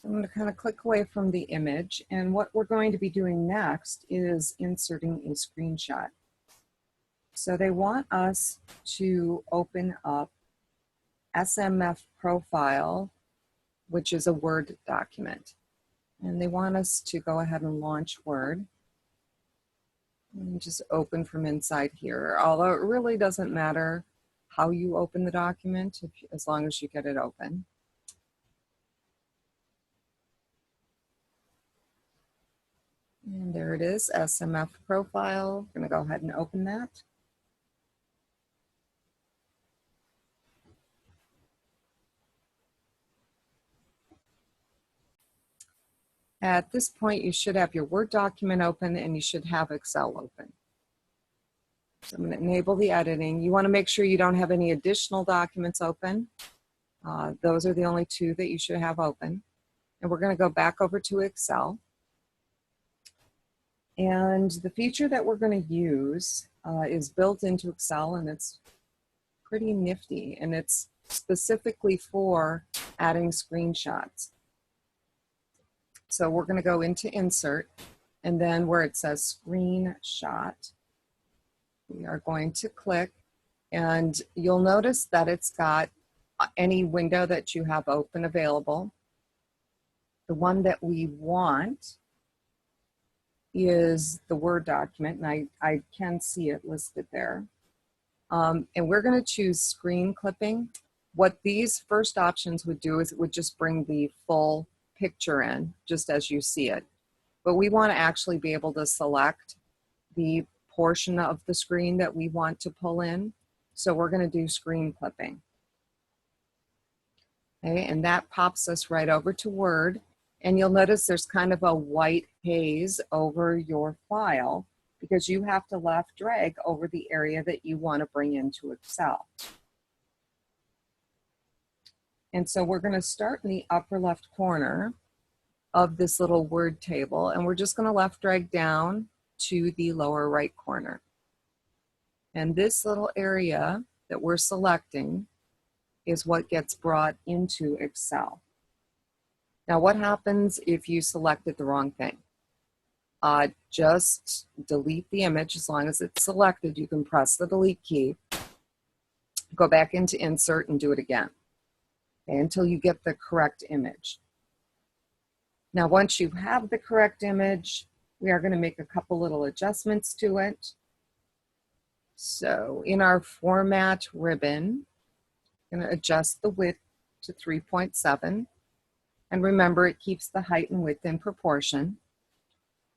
I'm going to kind of click away from the image, and what we're going to be doing next is inserting a screenshot. So they want us to open up SMF profile, which is a Word document. And they want us to go ahead and launch Word. And just open from inside here, although it really doesn't matter how you open the document as long as you get it open. And there it is, SMF profile. I'm going to go ahead and open that. At this point, you should have your Word document open and you should have Excel open. So I'm going to enable the editing. You want to make sure you don't have any additional documents open. Those are the only two that you should have open. And we're going to go back over to Excel. And the feature that we're going to use is built into Excel, and it's pretty nifty, and it's specifically for adding screenshots. So we're going to go into Insert, and then where it says Screenshot, we are going to click, and you'll notice that it's got any window that you have open available. The one that we want is the Word document, and I can see it listed there. And we're going to choose screen clipping. What these first options would do is it would just bring the full picture in, just as you see it. But we want to actually be able to select the portion of the screen that we want to pull in. So we're going to do screen clipping. Okay, and that pops us right over to Word. And you'll notice there's kind of a white haze over your file because you have to left drag over the area that you want to bring into Excel. And so we're going to start in the upper left corner of this little Word table, and we're just going to left drag down to the lower right corner. And this little area that we're selecting is what gets brought into Excel. Now, what happens if you selected the wrong thing? Just delete the image. As long as it's selected, you can press the delete key, go back into Insert, and do it again, okay, until you get the correct image. Now, once you have the correct image, we are going to make a couple little adjustments to it. So in our Format ribbon, I'm going to adjust the width to 3.7. And remember, it keeps the height and width in proportion.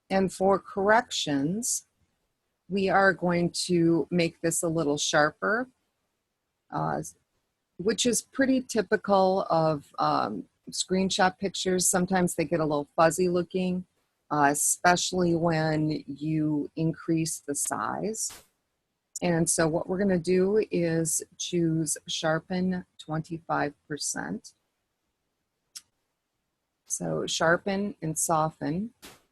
And for corrections, we are going to make this a little sharper, which is pretty typical of screenshot pictures. Sometimes they get a little fuzzy looking, especially when you increase the size. And so what we're going to do is choose Sharpen 25%. So Sharpen and Soften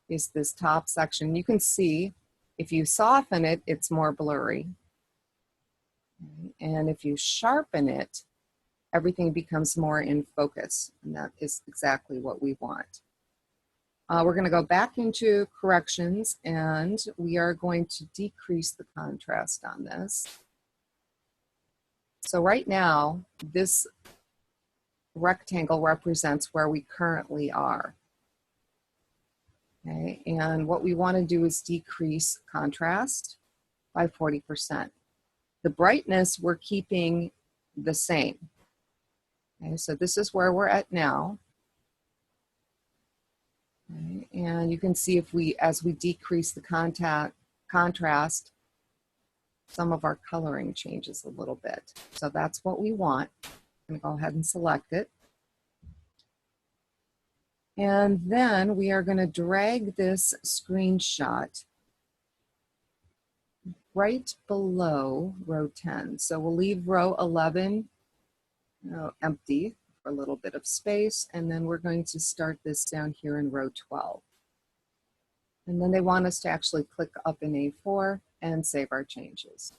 is this top section. You can see if you soften it, it's more blurry. And if you sharpen it, everything becomes more in focus. And that is exactly what we want. We're going to go back into corrections, and we are going to decrease the contrast on this. So right now, this rectangle represents where we currently are. Okay, and what we want to do is decrease contrast by 40%. The brightness we're keeping the same. Okay, so this is where we're at now. Okay, and you can see as we decrease the contrast, some of our coloring changes a little bit. So that's what we want. I'm going to go ahead and select it. And then we are going to drag this screenshot right below row 10. So we'll leave row 11 empty for a little bit of space, and then we're going to start this down here in row 12. And then they want us to actually click up in A4 and save our changes.